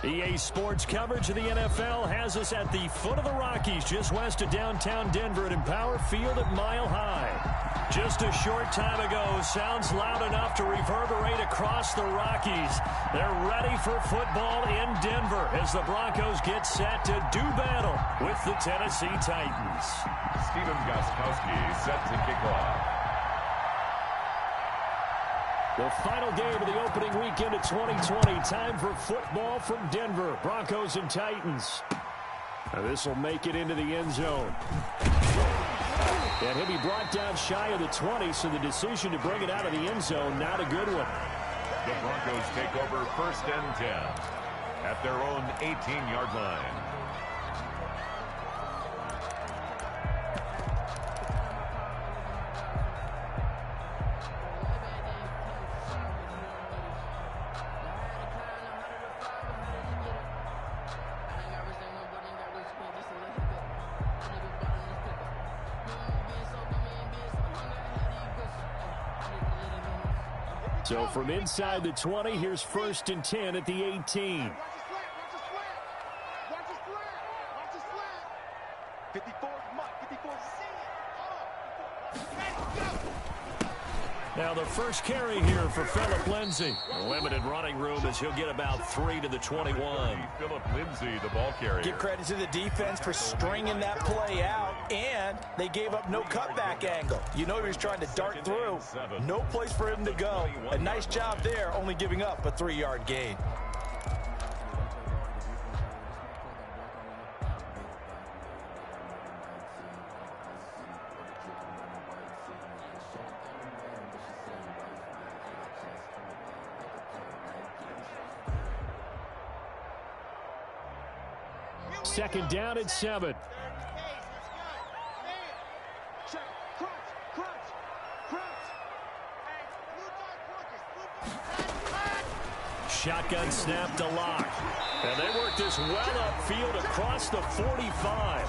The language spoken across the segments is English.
EA Sports coverage of the NFL has us at the foot of the Rockies, just west of downtown Denver at Empower Field at Mile High. Just a short time ago, sounds loud enough to reverberate across the Rockies. They're ready for football in Denver as the Broncos get set to do battle with the Tennessee Titans. Steven Gostkowski set to kick off. The final game of the opening weekend of 2020. Time for football from Denver. Broncos and Titans. Now this will make it into the end zone. And he'll be brought down shy of the 20, so the decision to bring it out of the end zone, not a good one. The Broncos take over 1st and 10 at their own 18-yard line. So from inside the 20, here's 1st and 10 at the 18. Now the first carry here for Phillip Lindsay. Limited running room as he'll get about 3 to the 21. Phillip Lindsay, the ball carrier. Give credit to the defense for stringing that play out, and they gave up no cutback angle. You know he was trying to dart through. No place for him to go. A nice job there, only giving up a 3-yard gain. Second down at 7. Shotgun snap to Locke. And they work this well upfield across the 45.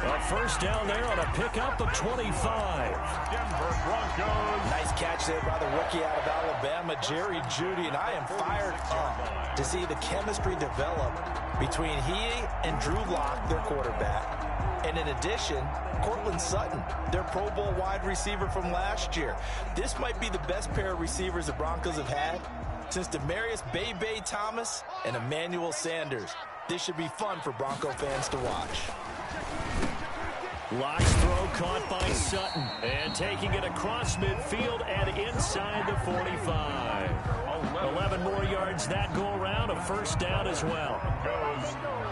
A first down there on a pickup of 25. Denver Broncos. Nice catch there by the rookie out of Alabama, Jerry Jeudy, and I am fired up to see the chemistry develop between he and Drew Lock, their quarterback. And in addition, Cortland Sutton, their Pro Bowl wide receiver from last year. This might be the best pair of receivers the Broncos have had since Demarius Bebe Thomas and Emmanuel Sanders. This should be fun for Bronco fans to watch. Locke's throw caught by Sutton. And taking it across midfield and inside the 45. 11 more yards that go around, a first down as well.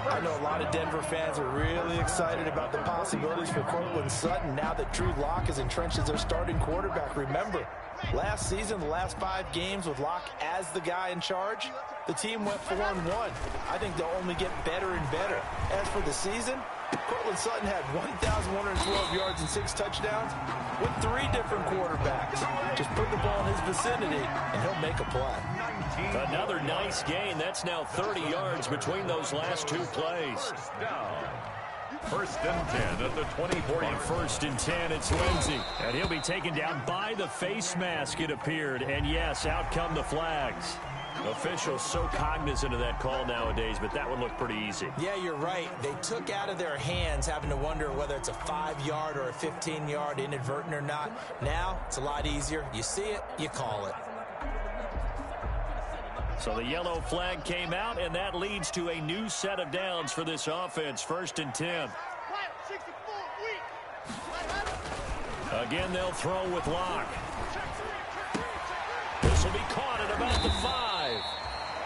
I know a lot of Denver fans are really excited about the possibilities for Cortland Sutton now that Drew Lock is entrenched as their starting quarterback. Remember, last season, the last 5 games with Lock as the guy in charge, the team went 4-1. I think they'll only get better and better. As for the season, Cortland Sutton had 1,112 yards and 6 touchdowns with 3 different quarterbacks. Just put the ball in his vicinity, and he'll make a play. Another nice gain. That's now 30 yards between those last 2 plays. First and 10 at the 24. And 1st and 10, it's Lindsay. And he'll be taken down by the face mask, it appeared. And yes, out come the flags. Officials so cognizant of that call nowadays, but that would look pretty easy. Yeah, you're right. They took out of their hands having to wonder whether it's a 5-yard or a 15-yard inadvertent or not. Now, it's a lot easier. You see it, you call it. So the yellow flag came out, and that leads to a new set of downs for this offense. 1st and 10. Again, they'll throw with Locke. This will be caught at about the 5.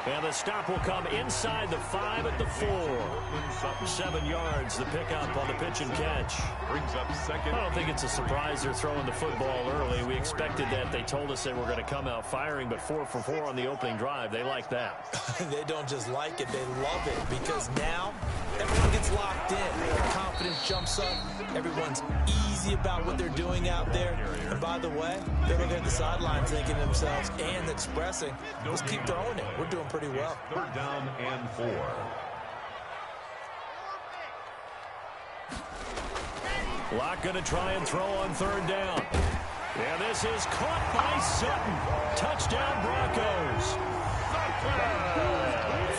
And the stop will come inside the 5 at the 4. 7 yards, the pickup on the pitch and catch. Brings up second. I don't think it's a surprise they're throwing the football early. We expected that. They told us they were going to come out firing, but 4 for 4 on the opening drive. They like that. They don't just like it, they love it, because now everyone gets locked in. Their confidence jumps up. Everyone's easy about what they're doing out there. And by the way, they're looking at the sidelines thinking to themselves and expressing, let's keep throwing it. We're doing pretty well. 3rd down and 4. Locke going to try and throw on 3rd down. And this is caught by Sutton. Touchdown, Broncos.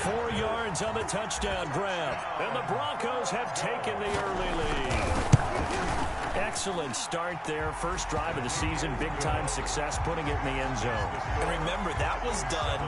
4 yards on the touchdown grab. And the Broncos have taken the early lead. Excellent start there. First drive of the season. Big-time success putting it in the end zone. And remember, that was done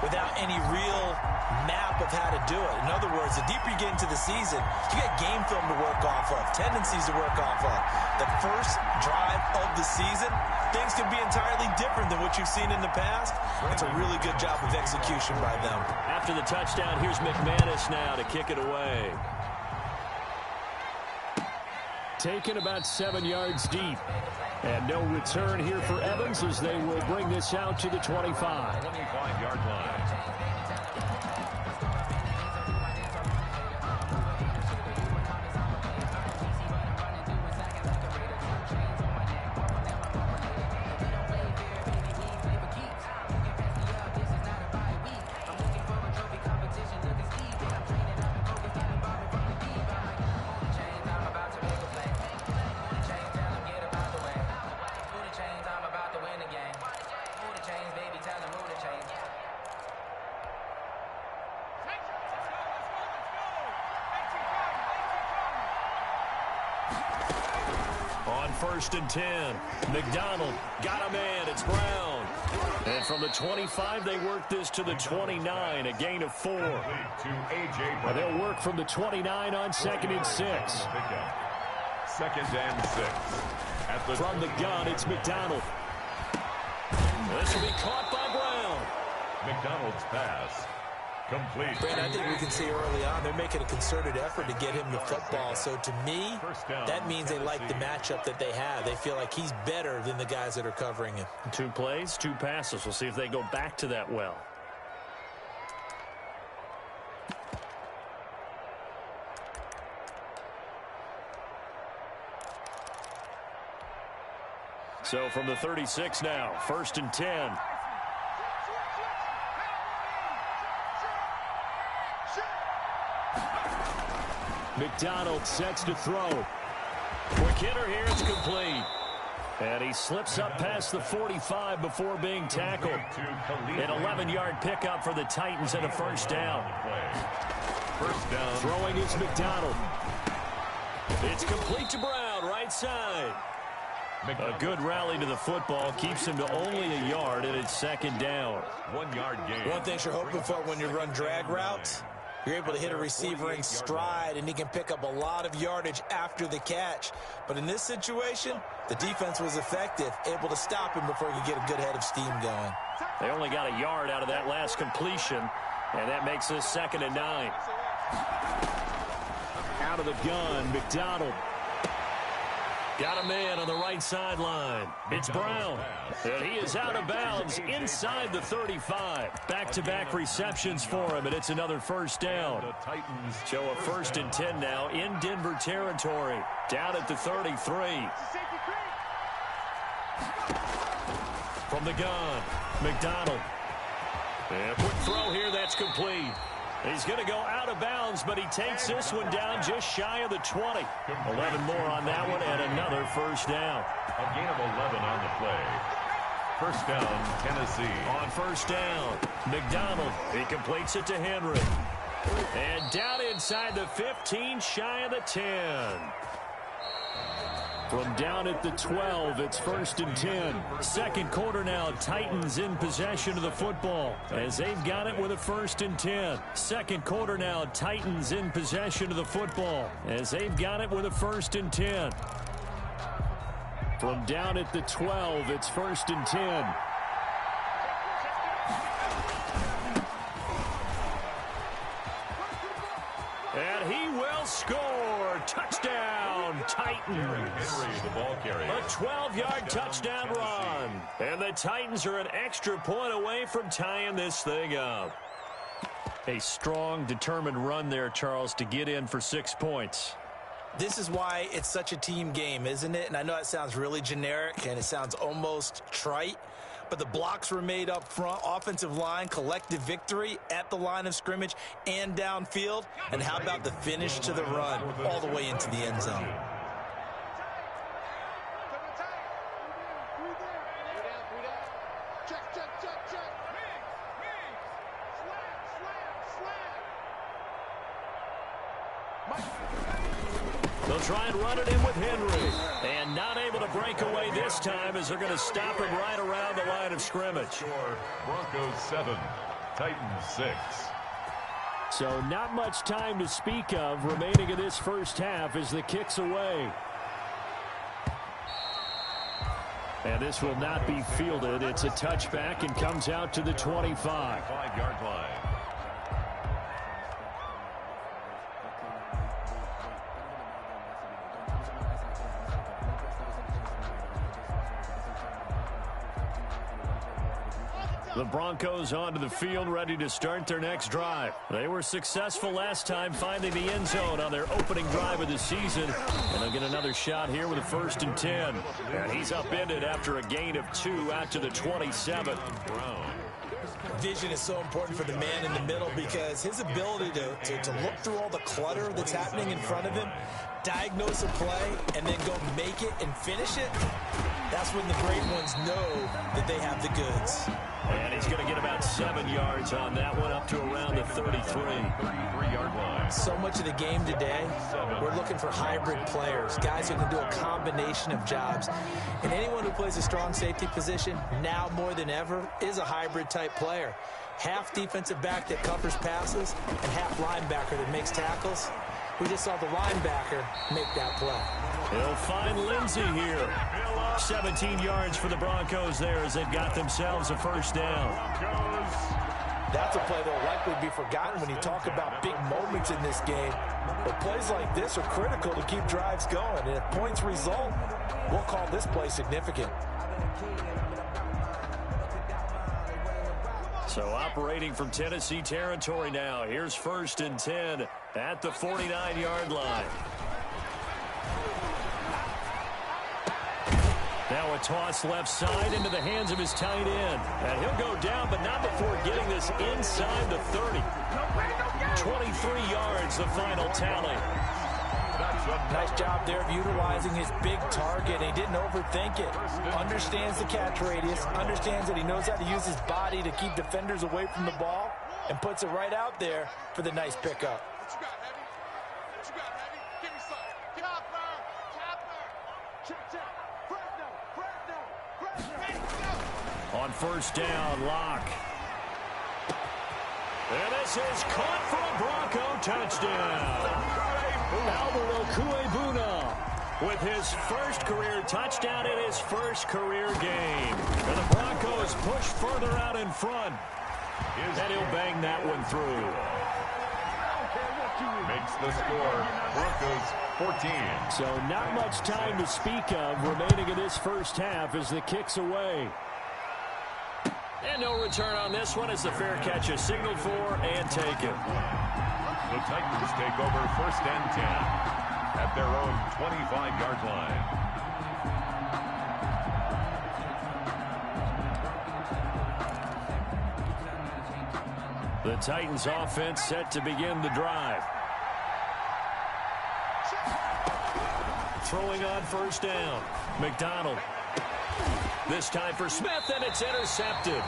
without any real map of how to do it. In other words, the deeper you get into the season, you get game film to work off of, tendencies to work off of. The first drive of the season, things can be entirely different than what you've seen in the past. It's a really good job of execution by them. After the touchdown, here's McManus now to kick it away. Taken about 7 yards deep. And no return here for Evans as they will bring this out to the 25. 25-yard line. On 1st and 10, McDonald got a man. It's Brown. And from the 25, they work this to the 29, a gain of 4. They'll work from the 29 on 2nd and 6. 2nd and 6. From the gun, it's McDonald. This will be caught by Brown. McDonald's pass. Complete. Brand, I think we can see early on they're making a concerted effort to get him the football. So to me, that means they like the matchup that they have. They feel like he's better than the guys that are covering him. 2 plays, 2 passes. We'll see if they go back to that well. So from the 36 now, 1st and 10. McDonald sets to throw. Quick hitter here, it's complete. And he slips up past the 45 before being tackled. An 11-yard pickup for the Titans and a first down. First down. Throwing is McDonald. It's complete to Brown, right side. A good rally to the football keeps him to only a yard, and it's 2nd down. 1-yard gain. One thing you're hoping for when you run drag routes, you're able to hit a receiver in stride, and he can pick up a lot of yardage after the catch. But in this situation, the defense was effective, able to stop him before he could get a good head of steam going. They only got a yard out of that last completion, and that makes this 2nd and 9. Out of the gun, McDonald. Got a man on the right sideline. It's Brown. And he is out of bounds inside the 35. Back-to-back receptions for him, and it's another first down. The Titans show a 1st and 10 now in Denver territory. Down at the 33. From the gun, McDonald. And a quick throw here, that's complete. He's going to go out of bounds, but he takes this one down just shy of the 20. 11 more on that one, and another first down. A gain of 11 on the play. First down, Tennessee. On first down, McDonald. He completes it to Henry. And down inside the 15, shy of the 10. From down at the 12, it's 1st and 10. 2nd quarter now, Titans in possession of the football as they've got it with a 1st and 10. 2nd quarter now, Titans in possession of the football as they've got it with a 1st and 10. From down at the 12, it's 1st and 10. And he will score. Touchdown, Titans. Henry, the ball carrier. A 12-yard touchdown run. And the Titans are an extra point away from tying this thing up. A strong, determined run there, Charles, to get in for 6 points. This is why it's such a team game, isn't it? And I know it sounds really generic and it sounds almost trite, but the blocks were made up front, offensive line, collective victory at the line of scrimmage and downfield. And how about the finish to the run all the way into the end zone? try and run it in with Henry. And not able to break away this time as they're going to stop him right around the line of scrimmage. Broncos 7, Titans 6. So not much time to speak of remaining in this first half as the kick's away. And this will not be fielded. It's a touchback and comes out to the 25. 5-yard line. The Broncos onto the field, ready to start their next drive. They were successful last time finding the end zone on their opening drive of the season. And they'll get another shot here with a 1st and 10. And he's upended after a gain of 2 out to the 27. Vision is so important for the man in the middle because his ability to look through all the clutter that's happening in front of him, diagnose a play, and then go make it and finish it, that's when the great ones know that they have the goods. And he's going to get about 7 yards on that one, up to around the 33-yard line. So much of the game today, we're looking for hybrid players, guys who can do a combination of jobs. And anyone who plays a strong safety position, now more than ever, is a hybrid-type player. Half defensive back that covers passes and half linebacker that makes tackles. We just saw the linebacker make that play. He'll find Lindsey here. 17 yards for the Broncos there as they've got themselves a 1st down. That's a play that will likely be forgotten when you talk about big moments in this game. But plays like this are critical to keep drives going. And if points result, we'll call this play significant. So operating from Tennessee territory now. Here's 1st and 10 at the 49-yard line. Now a toss left side into the hands of his tight end. And he'll go down, but not before getting this inside the 30. 23 yards, the final tally. Nice job there of utilizing his big target. He didn't overthink it. Understands the catch radius. Understands that he knows how to use his body to keep defenders away from the ball. And puts it right out there for the nice pickup. On 1st down, Locke. And this is caught for a Bronco touchdown. Albert Okuebuna with his 1st career touchdown in his 1st career game. And the Broncos push further out in front. And he'll bang that one through. Makes the score Broncos 14. So not much time to speak of remaining in this first half as the kick's away. And no return on this one as the fair catch is signaled for and taken. The Titans take over 1st and 10 at their own 25-yard line. The Titans offense set to begin the drive. Throwing on 1st down. McDonald. This time for Smith, and it's intercepted.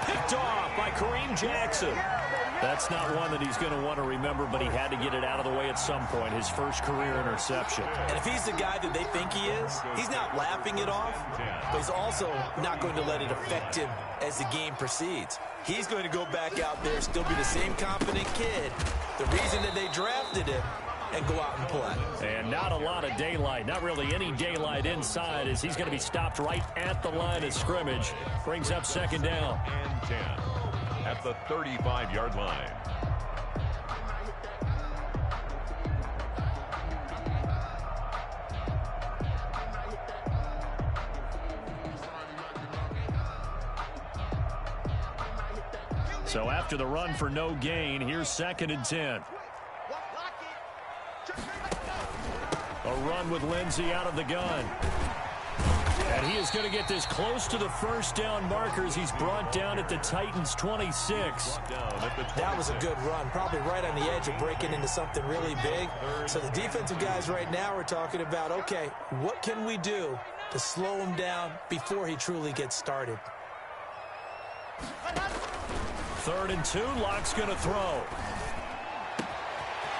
Picked off by Kareem Jackson. That's not one that he's going to want to remember, but he had to get it out of the way at some point. His 1st career interception. And if he's the guy that they think he is, he's not laughing it off, but he's also not going to let it affect him as the game proceeds. He's going to go back out there, still be the same confident kid, the reason that they drafted him, and go out and play. And not a lot of daylight, not really any daylight inside, as he's going to be stopped right at the line of scrimmage. Brings up 2nd down. And 10 at the 35-yard line. So after the run for no gain, here's 2nd and 10. A run with Lindsey out of the gun. And he is going to get this close to the 1st down markers. He's brought down at the Titans' 26. That was a good run, probably right on the edge of breaking into something really big. So the defensive guys right now are talking about, okay, what can we do to slow him down before he truly gets started? 3rd and 2, Locke's going to throw.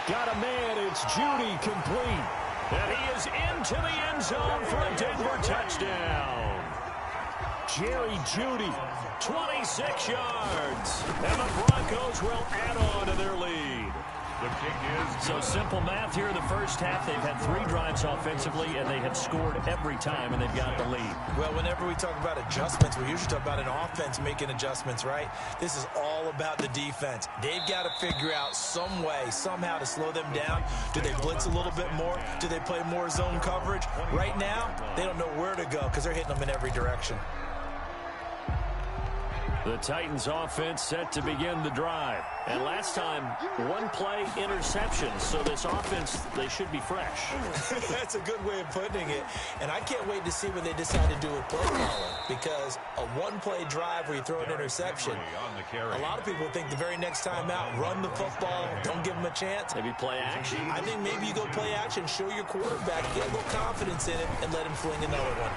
Got a man, it's Judy, complete. And he is into the end zone for a Denver touchdown. Jerry Jeudy, 26 yards. And the Broncos will add on to their lead. The kick is so simple math here in the first half. They've had 3 drives offensively, and they have scored every time, and they've got the lead. Well, whenever we talk about adjustments, we usually talk about an offense making adjustments, right? This is all about the defense. They've got to figure out some way, somehow to slow them down. Do they blitz a little bit more? Do they play more zone coverage? Right now, they don't know where to go because they're hitting them in every direction. The Titans offense set to begin the drive. And last time, 1 play interception. So this offense, they should be fresh. That's a good way of putting it. And I can't wait to see what they decide to do with play calling. Because a 1-play drive where you throw an interception, a lot of people think the very next time out, run the football, don't give them a chance. Maybe play action. I think maybe you go play action, show your quarterback, get a little confidence in it, and let him fling another one.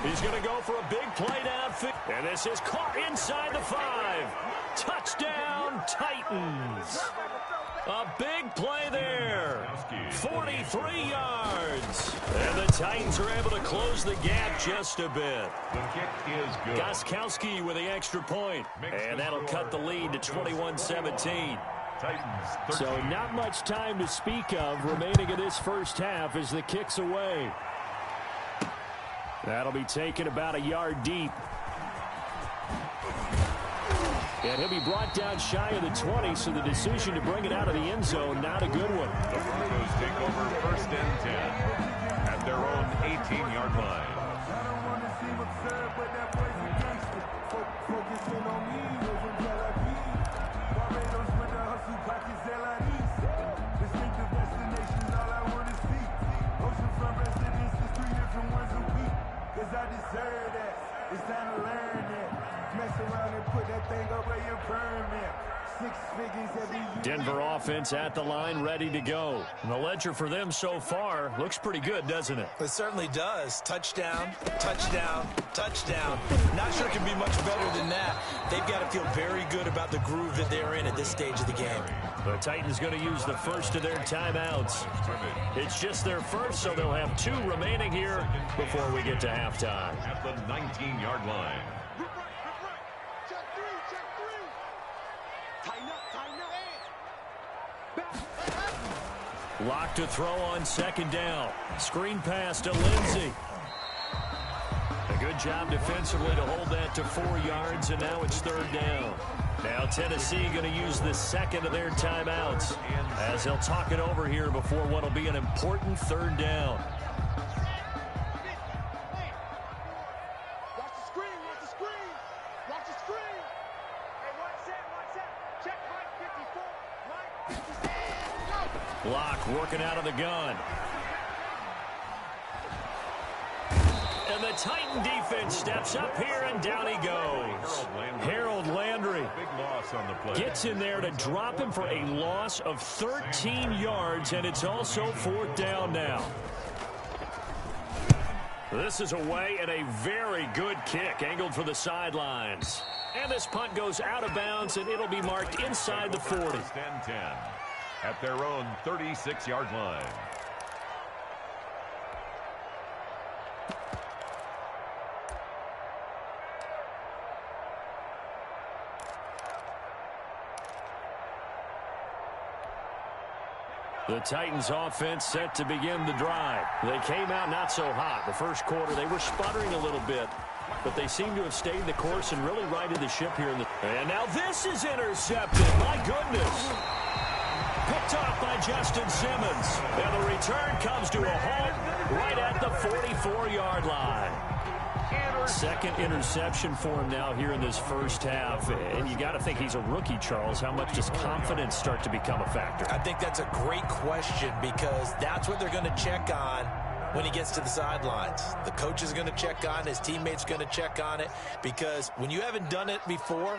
He's going to go for a big play downfield. And this is caught inside the 5. Touchdown, Titans. A big play there. 43 yards. And the Titans are able to close the gap just a bit. The kick is good. Gostkowski with the extra point. And that'll cut the lead to 21-17. Titans 13. So not much time to speak of remaining in this first half as the kick's away. That'll be taken about a yard deep. And he'll be brought down shy of the 20, so the decision to bring it out of the end zone, not a good one. The Broncos take over 1st and 10 at their own 18-yard line. I deserve that. It's time to learn that. Mess around and put that thing up where you're permanent. 6 figures every year. Denver offense at the line, ready to go. And the ledger for them so far looks pretty good, doesn't it? It certainly does. Touchdown, touchdown, touchdown. Not sure it can be much better than that. They've got to feel very good about the groove that they're in at this stage of the game. The Titans going to use the first of their timeouts. It's just their first, so they'll have 2 remaining here before we get to halftime. At the 19-yard line. Check 3, check 3. Tighten up. Lock to throw on 2nd down. Screen pass to Lindsey. A good job defensively to hold that to 4 yards, and now it's 3rd down. Now Tennessee going to use the 2nd of their timeouts as they'll talk it over here before what will be an important 3rd down. Watch the screen, watch the screen. Watch the screen. Hey, watch that. Check Mike 54. Mike 54. Go. Block working out of the gun. And the Titan defense steps up here, and down he goes. Harold Landry Big loss on the play. gets in there to drop him for a loss of 13 yards, and it's also 4th down now. This is away, and a very good kick angled for the sidelines. And this punt goes out of bounds, and it'll be marked inside the 40. 1st and 10 at their own 36-yard line. The Titans offense set to begin the drive. They came out not so hot. The first quarter, they were sputtering a little bit, but they seem to have stayed the course and really righted the ship here. And now this is intercepted. My goodness. Picked off by Justin Simmons. And the return comes to a halt right at the 44-yard line. 2nd interception for him now here in this first half. And you got to think he's a rookie, Charles. How much does confidence start to become a factor? I think that's a great question because that's what they're going to check on when he gets to the sidelines. The coach is going to check on it. His teammates going to check on it because when you haven't done it before,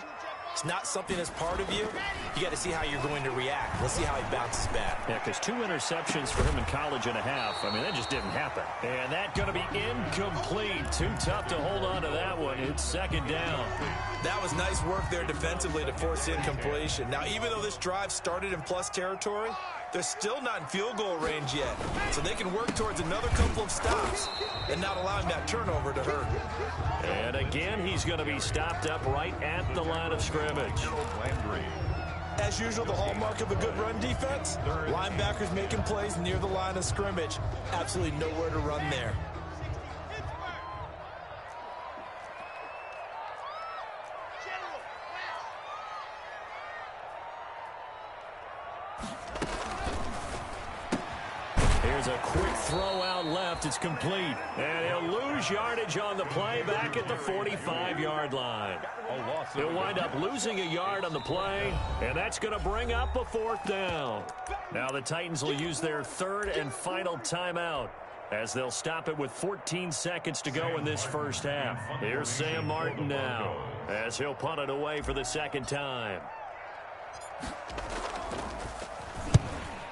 it's not something that's part of you. You got to see how you're going to react. Let's see how he bounces back. Yeah, because 2 interceptions for him in college and a half. I mean, that just didn't happen. And that's going to be incomplete. Too tough to hold on to that one. It's 2nd down. That was nice work there defensively to force incompletion. Now, even though this drive started in plus territory, They're still not in field goal range yet, so they can work towards another couple of stops and not allowing that turnover to hurt. And again, he's going to be stopped up right at the line of scrimmage. As usual, the hallmark of a good run defense, linebackers making plays near the line of scrimmage. Absolutely nowhere to run there. Here's a quick throw out left. It's complete. And he'll lose yardage on the play back at the 45-yard line. He'll wind up losing a yard on the play, and that's going to bring up a fourth down. Now the Titans will use their third and final timeout as they'll stop it with 14 seconds to go in this first half. Here's Sam Martin now as he'll punt it away for the second time.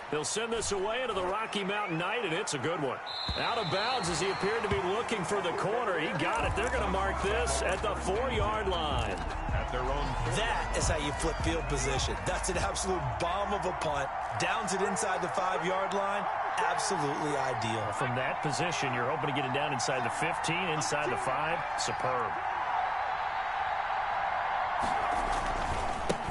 He'll send this away into the Rocky Mountain Night, and it's a good one. Out of bounds as he appeared to be looking for the corner. He got it. They're going to mark this at the 4-yard line. At their own. That is how you flip field position. That's an absolute bomb of a punt. Downs it inside the 5-yard line. Absolutely ideal. From that position, you're hoping to get it down inside the 15, inside the 5. Superb.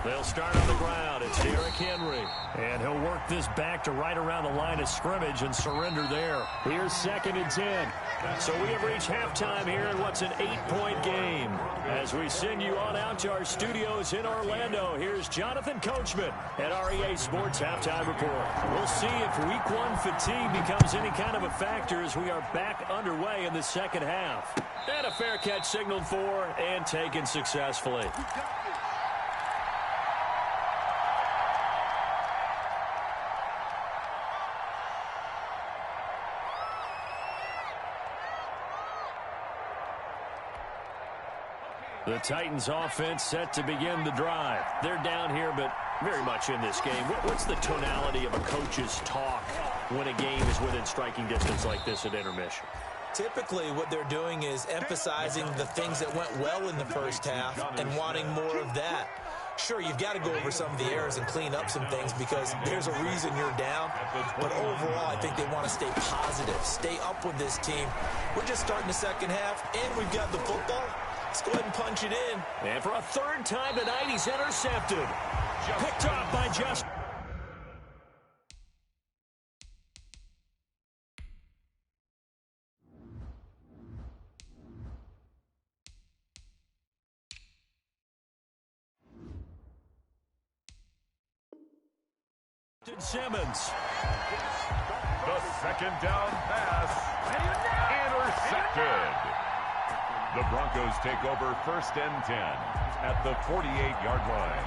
They'll start on the ground. It's Derrick Henry. And he'll work this back to right around the line of scrimmage and surrender there. Here's 2nd and 10. So we have reached halftime here in what's an 8-point game. As we send you on out to our studios in Orlando, here's Jonathan Coachman at REA Sports Halftime Report. We'll see if Week 1 fatigue becomes any kind of a factor as we are back underway in the second half. And a fair catch signaled for and taken successfully. The Titans offense set to begin the drive. They're down here, but very much in this game. What's the tonality of a coach's talk when a game is within striking distance like this at intermission? Typically, what they're doing is emphasizing the things that went well in the first half and wanting more of that. Sure, you've got to go over some of the errors and clean up some things because there's a reason you're down. But overall, I think they want to stay positive, stay up with this team. We're just starting the second half, and we've got the football. Let's go ahead and punch it in. And for a third time tonight, he's intercepted. Picked off by Justin Simmons. The second down pass. Intercepted. The Broncos take over 1st and 10 at the 48-yard line.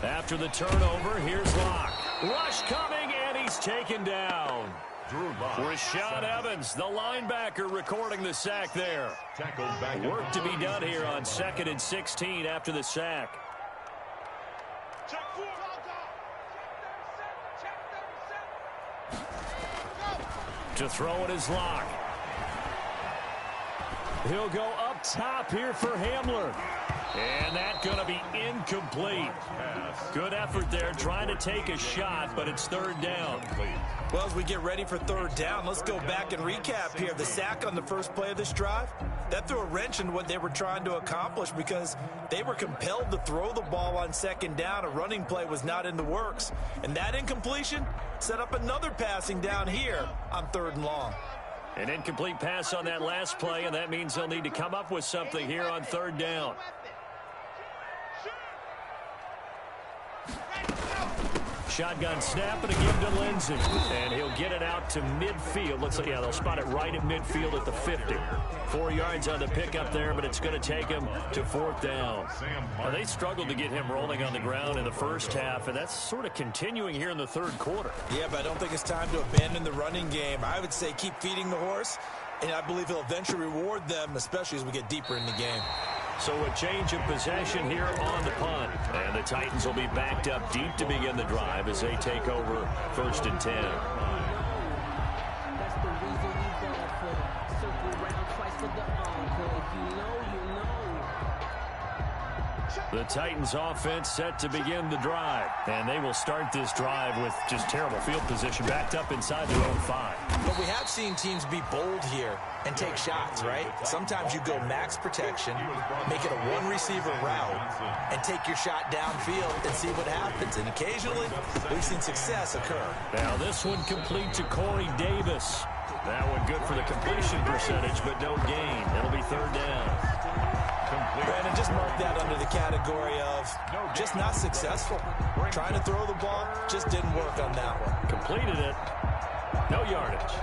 After the turnover, here's Locke. Rush coming, and he's taken down. Rashad Evans, the linebacker, recording the sack there. Work to be done here on 2nd and 16 after the sack. To throw it is Locke. He'll go up top here for Hamler. And that's going to be incomplete. Good effort there, trying to take a shot, but it's 3rd down. Well, as we get ready for 3rd down, let's go back and recap here. The sack on the first play of this drive, that threw a wrench in what they were trying to accomplish because they were compelled to throw the ball on 2nd down. A running play was not in the works. And that incompletion set up another passing down here on 3rd and long. An incomplete pass on that last play, and that means they'll need to come up with something here on 3rd down. Shotgun snap and a give to Lindsey. And he'll get it out to midfield. Looks like, yeah, they'll spot it right at midfield at the 50. 4 yards on the pickup there, but it's going to take him to 4th down. Now, they struggled to get him rolling on the ground in the first half, and that's sort of continuing here in the 3rd quarter. Yeah, but I don't think it's time to abandon the running game. I would say keep feeding the horse, and I believe he'll eventually reward them, especially as we get deeper in the game. So a change of possession here on the punt. And the Titans will be backed up deep to begin the drive as they take over 1st and 10. The Titans offense set to begin the drive. And they will start this drive with just terrible field position backed up inside their own 5. But we have seen teams be bold here and take shots, right? Sometimes you go max protection, make it a one-receiver route, and take your shot downfield and see what happens. And occasionally, we've seen success occur. Now this one complete to Corey Davis. That one good for the completion percentage, but no gain. It'll be 3rd down. Brandon, just mark that under the category of just not successful. Trying to throw the ball just didn't work on that one. Completed it. No yardage.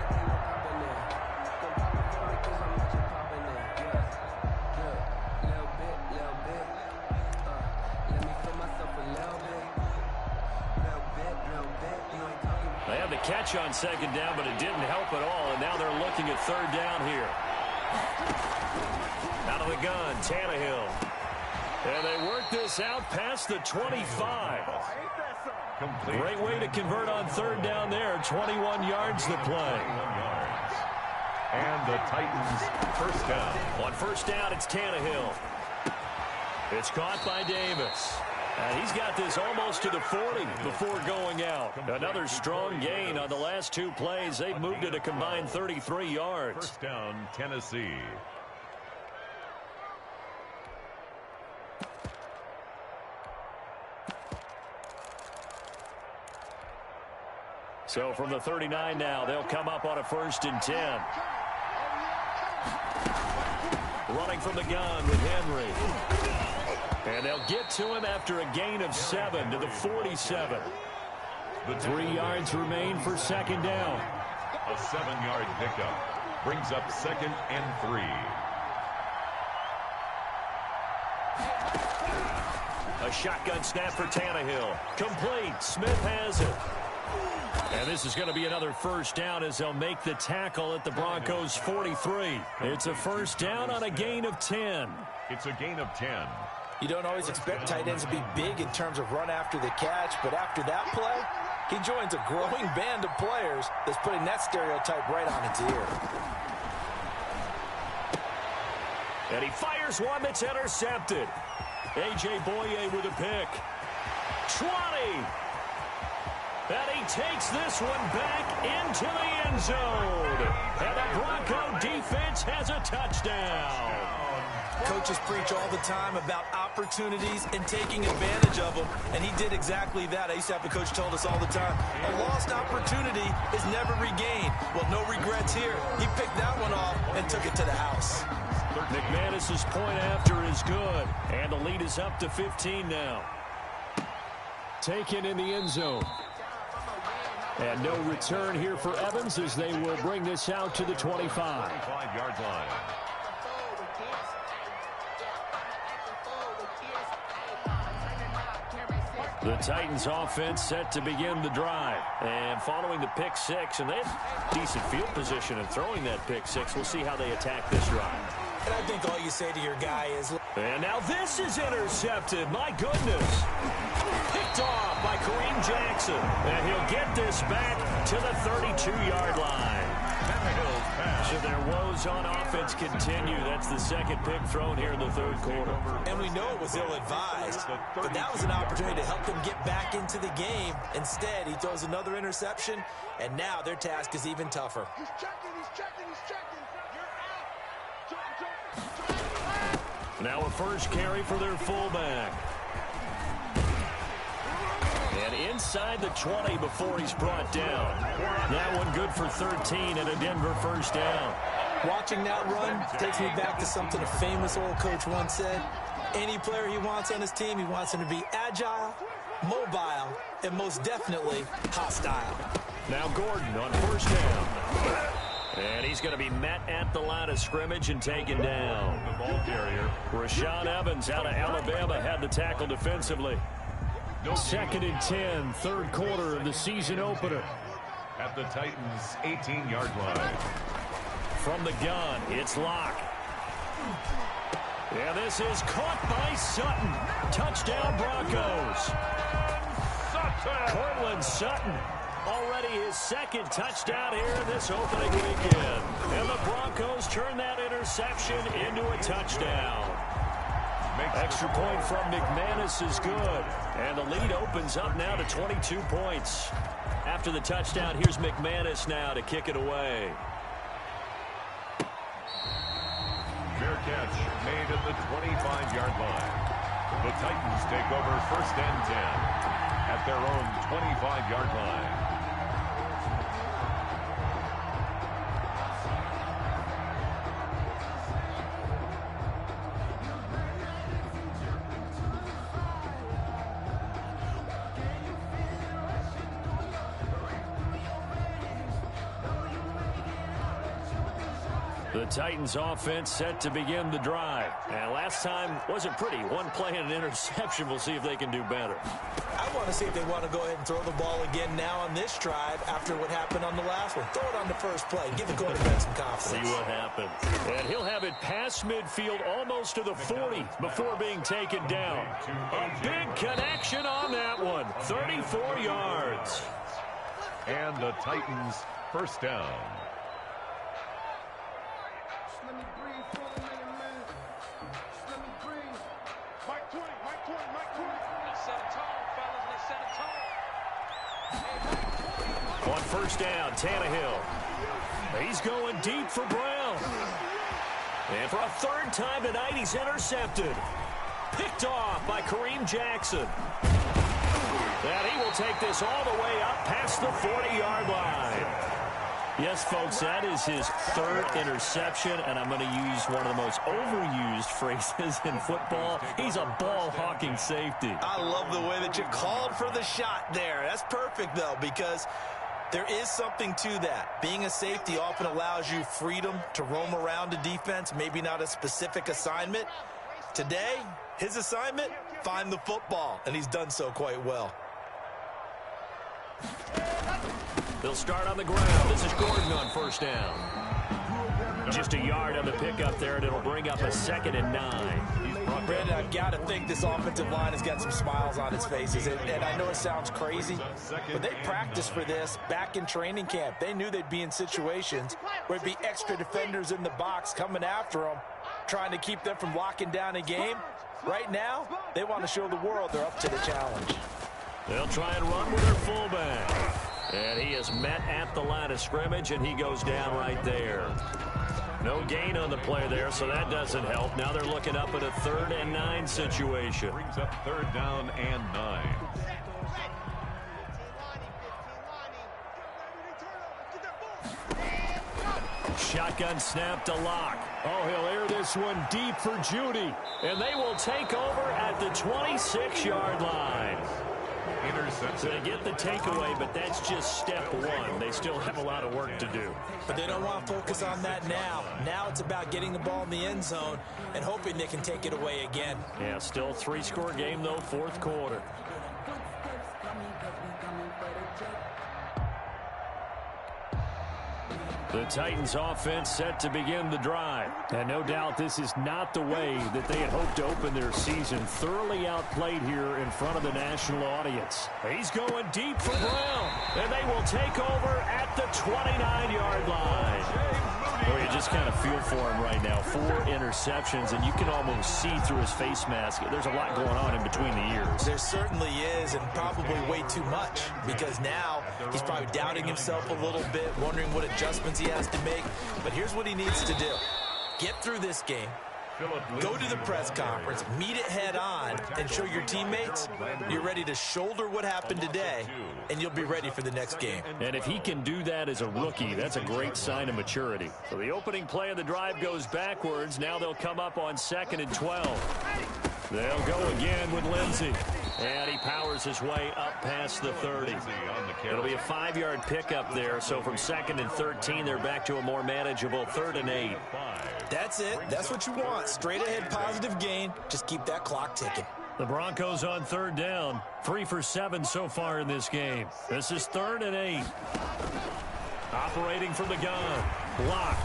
They had the catch on 2nd down, but it didn't help at all, and now they're looking at 3rd down here. Out of the gun, Tannehill. And they work this out past the 25. Great way to convert on 3rd down there. 21 yards to play. And the Titans 1st down. On 1st down, it's Tannehill. It's caught by Davis. And he's got this almost to the 40 before going out. Another strong gain on the last 2 plays. They've moved it a combined 33 yards. 1st down, Tennessee. So from the 39 now, they'll come up on a 1st and 10. Running from the gun with Henry. And they'll get to him after a gain of 7 to the 47. The 3 yards remain for 2nd down. A 7-yard pickup brings up 2nd and 3. A shotgun snap for Tannehill. Complete. Smith has it. And this is going to be another 1st down as they'll make the tackle at the Broncos 43. It's a 1st down on a gain of 10. It's a gain of 10. You don't always expect tight ends to be big in terms of run after the catch, but after that play, he joins a growing band of players that's putting that stereotype right on its ear. And he fires one that's intercepted. A.J. Boye with a pick. 20. And he takes this one back into the end zone. And the Bronco defense has a touchdown. Coaches preach all the time about opportunities and taking advantage of them, and he did exactly that. I used to have a coach told us all the time, a lost opportunity is never regained. Well, no regrets here. He picked that one off and took it to the house. McManus's point after is good, and the lead is up to 15 now. Taken in the end zone. And no return here for Evans as they will bring this out to the 25. 25-yard line. The Titans offense set to begin the drive. And following the pick 6, and they have decent field position in throwing that pick 6. We'll see how they attack this drive. And I think all you say to your guy is... And now this is intercepted. My goodness. Picked off by Kareem Jackson. And he'll get this back to the 32-yard line. So their woes on offense continue. That's the 2nd pick thrown here in the 3rd quarter. And we know it was ill-advised, but that was an opportunity to help them get back into the game. Instead, he throws another interception, and now their task is even tougher. He's checking. You're out. Now a 1st carry for their fullback. And inside the 20 before he's brought down. That one good for 13 and a Denver 1st down. Watching that run takes me back to something a famous old coach once said. Any player he wants on his team, he wants him to be agile, mobile, and most definitely hostile. Now Gordon on 1st down. And he's going to be met at the line of scrimmage and taken down. The ball carrier. Rashaan Evans out of Alabama had the tackle defensively. 2nd and 10, 3rd quarter of the season opener. At the Titans' 18-yard line. From the gun, it's Locke. Yeah, this is caught by Sutton. Touchdown, Broncos. Cortland Sutton, already his 2nd touchdown here in this opening weekend. And the Broncos turn that interception into a touchdown. Extra point from McManus is good. And the lead opens up now to 22 points. After the touchdown, here's McManus now to kick it away. Fair catch made at the 25-yard line. The Titans take over 1st and 10 at their own 25-yard line. The Titans offense set to begin the drive. And last time wasn't pretty. One play and an interception. We'll see if they can do better. I want to see if they want to go ahead and throw the ball again now on this drive after what happened on the last one. Throw it on the first play. Give the quarterback some confidence. See what happens. And he'll have it past midfield almost to the 40 before being taken down. A big connection on that one. 34 yards. And the Titans first down. On first down, Tannehill. He's going deep for Brown. And for a third time tonight, he's intercepted. Picked off by Kareem Jackson. And he will take this all the way up past the 40-yard line. Yes, folks, that is his third interception, and I'm going to use one of the most overused phrases in football. He's a ball-hawking safety. I love the way that you called for the shot there. That's perfect, though, because there is something to that. Being a safety often allows you freedom to roam around a defense, maybe not a specific assignment. Today, his assignment, find the football, and he's done so quite well. They'll start on the ground. This is Gordon on first down. Just a yard on the pickup there, and it'll bring up a 2nd and 9. Brandon, I've got to think this offensive line has got some smiles on its faces. And I know it sounds crazy, but they practiced for this back in training camp. They knew they'd be in situations where it'd be extra defenders in the box coming after them, trying to keep them from locking down a game. Right now, they want to show the world they're up to the challenge. They'll try and run with their fullback. And he is met at the line of scrimmage, and he goes down right there. No gain on the play there, so that doesn't help. Now they're looking up at a 3rd and 9 situation. Brings up 3rd down and 9. Shotgun snap to Locke. Oh, he'll air this one deep for Judy. And they will take over at the 26-yard line. So they get the takeaway, but that's just step one. They still have a lot of work to do. But they don't want to focus on that now. Now it's about getting the ball in the end zone and hoping they can take it away again. Yeah, still a 3-score game, though, 4th quarter. The Titans offense set to begin the drive. And no doubt this is not the way that they had hoped to open their season. Thoroughly outplayed here in front of the national audience. He's going deep for Brown. And they will take over at the 29-yard line. Well, you just kind of feel for him right now. 4 interceptions, and you can almost see through his face mask. There's a lot going on in between the ears. There certainly is, and probably way too much, because now he's probably doubting himself a little bit, wondering what adjustments he has to make. But here's what he needs to do. Get through this game. Go to the press conference, meet it head on, and show your teammates you're ready to shoulder what happened today, and you'll be ready for the next game. And if he can do that as a rookie, that's a great sign of maturity. So the opening play of the drive goes backwards. Now they'll come up on 2nd and 12. They'll go again with Lindsey. And he powers his way up past the 30. It'll be a 5-yard pickup there. So from 2nd and 13, they're back to a more manageable 3rd and 8. That's it. That's what you want. Straight ahead positive gain. Just keep that clock ticking. The Broncos on 3rd down. 3 for 7 so far in this game. This is 3rd and 8. Operating from the gun. Block.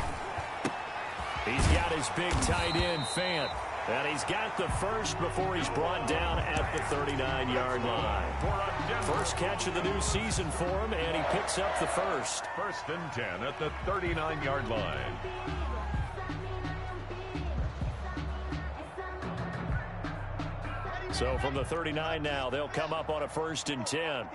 He's got his big tight end, Fant. And he's got the first before he's brought down at the 39-yard line. First catch of the new season for him, and he picks up the first. 1st and 10 at the 39-yard line. So from the 39 now, they'll come up on a 1st and 10.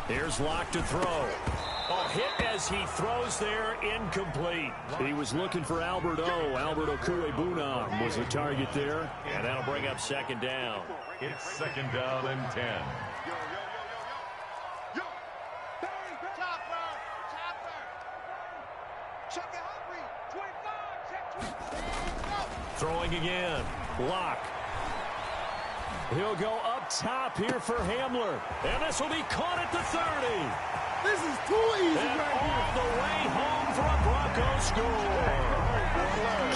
Here's Locke to throw. A hit as he throws there, incomplete. He was looking for Albert Okuebunam was the target there, and that'll bring up 2nd down. It's 2nd down and 10. Throwing again. Locke. He'll go up top here for Hamler. And this will be caught at the 30. This is too easy And right all the way home for a Broncos score.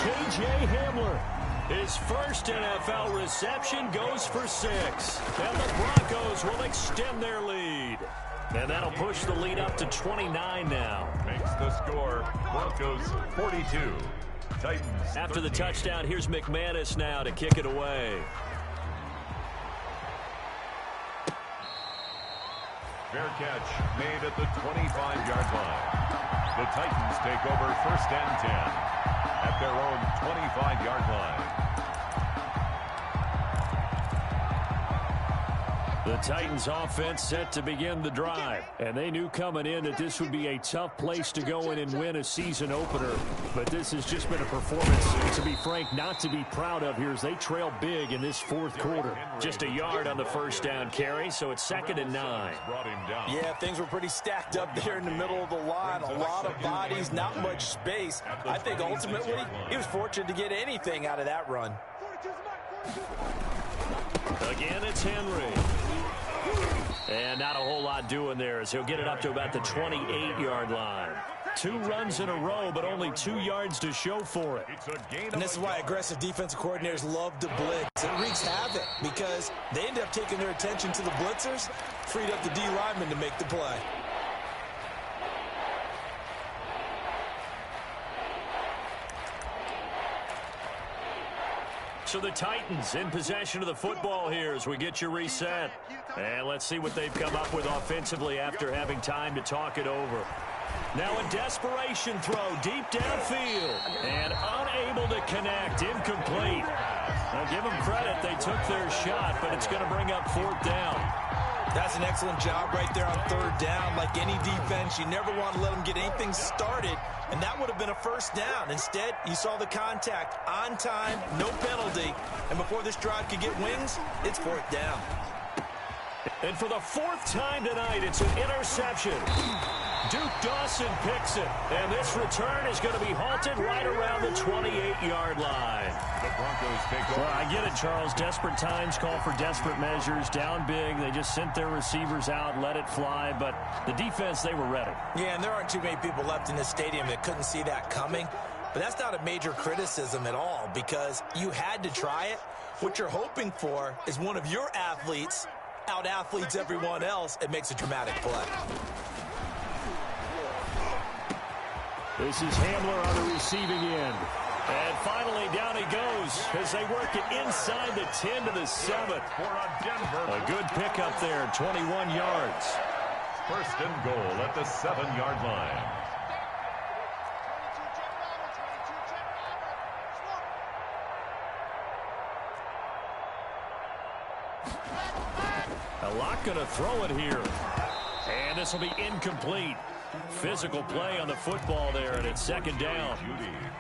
K.J. Hamler. His first NFL reception goes for 6. And the Broncos will extend their lead. And that'll push the lead up to 29 now. Makes the score Broncos 42. Titans. After the 13. touchdown, here's McManus now to kick it away. Fair catch made at the 25-yard line. The Titans take over 1st and 10 at their own 25-yard line. The Titans offense set to begin the drive. And they knew coming in that this would be a tough place to go in and win a season opener. But this has just been a performance, to be frank, not to be proud of here as they trail big in this 4th quarter. Just a yard on the 1st down carry, so it's 2nd and 9. Yeah, things were pretty stacked up there in the middle of the line. A lot of bodies, not much space. I think ultimately he was fortunate to get anything out of that run. Again, it's Henry. And not a whole lot doing there as he'll get it up to about the 28-yard line. 2 runs in a row, but only 2 yards to show for it. And this is why aggressive defensive coordinators love to blitz. It wreaks havoc because they end up taking their attention to the blitzers, freed up the D lineman to make the play. So the Titans in possession of the football here as we get you reset. And let's see what they've come up with offensively after having time to talk it over. Now a desperation throw deep downfield. And unable to connect. Incomplete. Now give them credit. They took their shot, but it's going to bring up 4th down. That's an excellent job right there on 3rd down. Like any defense, you never want to let them get anything started, and that would have been a 1st down. Instead, you saw the contact on time, no penalty, and before this drive could get wings, it's 4th down. And for the 4th time tonight, it's an interception. Duke Dawson picks it, and this return is going to be halted right around the 28-yard line. The Broncos take over. Well, I get it, Charles. Desperate times call for desperate measures. Down big, they just sent their receivers out, let it fly, but the defense, they were ready. Yeah, and there aren't too many people left in this stadium that couldn't see that coming, but that's not a major criticism at all because you had to try it. What you're hoping for is one of your athletes out-athletes everyone else and makes a dramatic play. This is Hamler on the receiving end. And finally, down he goes as they work it inside the 10 to the 7. A good pickup there, 21 yards. 1st and goal at the 7-yard line. Locke going to throw it here. And this will be incomplete. Physical play on the football there, and it's 2nd down.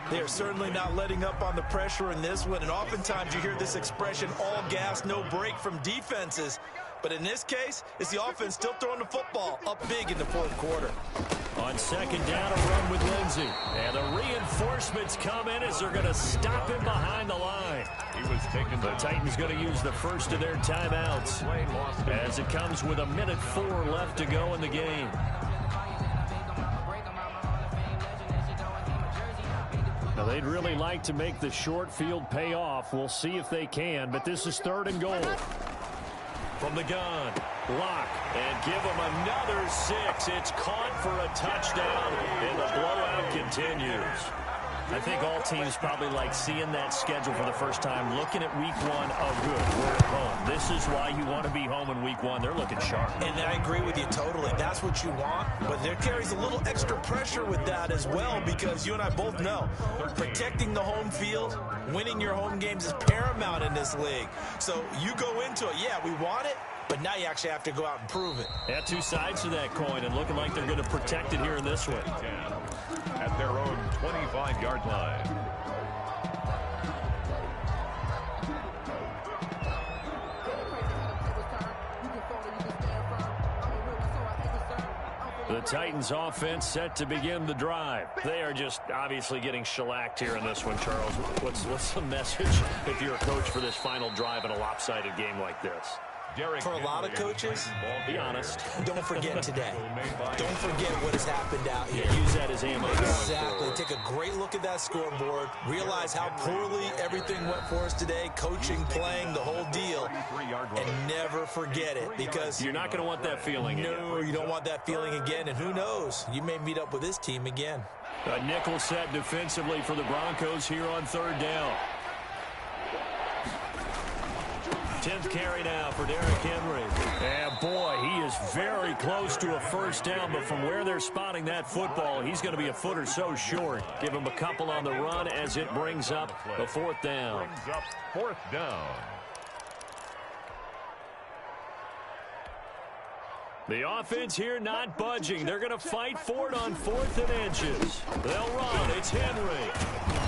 They're certainly not letting up on the pressure in this one, and oftentimes you hear this expression, all gas, no break from defenses. But in this case, it's the offense still throwing the football up big in the 4th quarter. On 2nd down, a run with Lindsey. And the reinforcements come in as they're going to stop him behind the line. He was taken. The Titans going to use the first of their timeouts as it comes with 1:04 left to go in the game. Now, they'd really like to make the short field pay off. We'll see if they can, but this is 3rd and goal. From the gun, Locke, and give him another 6. It's caught for a touchdown, and the blowout continues. I think all teams probably like seeing that schedule for the first time, looking at week one. Oh, good, we're at home. This is why you want to be home in week one. They're looking sharp. And I agree with you totally. That's what you want, but there carries a little extra pressure with that as well, because you and I both know protecting the home field, winning your home games is paramount in this league. So you go into it, yeah, we want it, but now you actually have to go out and prove it. Yeah, two sides to that coin, and looking like they're going to protect it here in this one. At their own 25-yard line. The Titans offense set to begin the drive. They are just obviously getting shellacked here in this one, Charles. What's the message if you're a coach for this final drive in a lopsided game like this? For a lot of coaches, be honest. Don't forget today. Don't forget what has happened out here. Use that as ammo. Exactly. Take a great look at that scoreboard. Realize how poorly everything went for us today. Coaching, playing, the whole deal. And never forget it, because you're not going to want that feeling again. No, you don't want that feeling again. And who knows? You may meet up with this team again. A nickel set defensively for the Broncos here on third down. 10th carry now for Derrick Henry. And boy, he is very close to a first down, but from where they're spotting that football, he's going to be a foot or so short. Give him a couple on the run as it brings up the fourth down. Brings up fourth down. The offense here not budging. They're going to fight for it on 4th and inches. They'll run. It's Henry.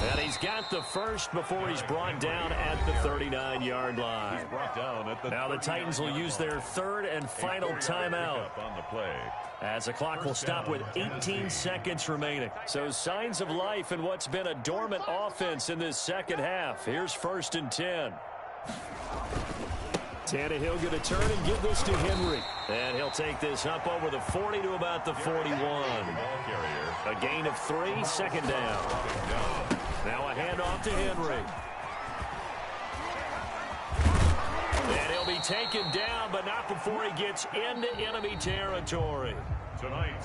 And he's got the first before he's brought down at the 39-yard line. Now the Titans will use their third and final timeout, as the clock will stop with 18 seconds remaining. So signs of life in what's been a dormant offense in this second half. Here's 1st and 10. Tannehill going to turn and give this to Henry. And he'll take this up over the 40 to about the 41. A gain of 3, second down. Now a handoff to Henry. And he'll be taken down, but not before he gets into enemy territory.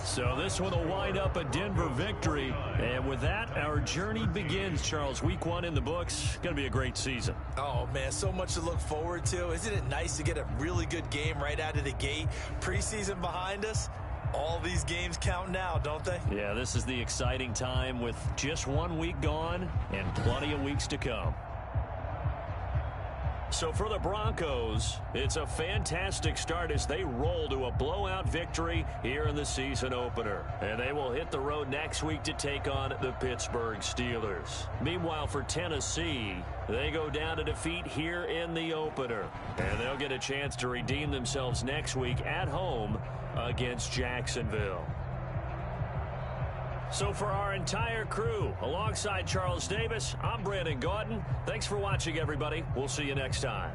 So this one will wind up a Denver victory. And with that, our journey begins, Charles. Week 1 in the books. Going to be a great season. Oh, man, so much to look forward to. Isn't it nice to get a really good game right out of the gate? Preseason behind us. All these games count now, don't they? Yeah, this is the exciting time with just 1 week gone and plenty of weeks to come. So for the Broncos, it's a fantastic start as they roll to a blowout victory here in the season opener. And they will hit the road next week to take on the Pittsburgh Steelers. Meanwhile, for Tennessee, they go down to defeat here in the opener. And they'll get a chance to redeem themselves next week at home against Jacksonville. So for our entire crew, alongside Charles Davis, I'm Brandon Gautin. Thanks for watching, everybody. We'll see you next time.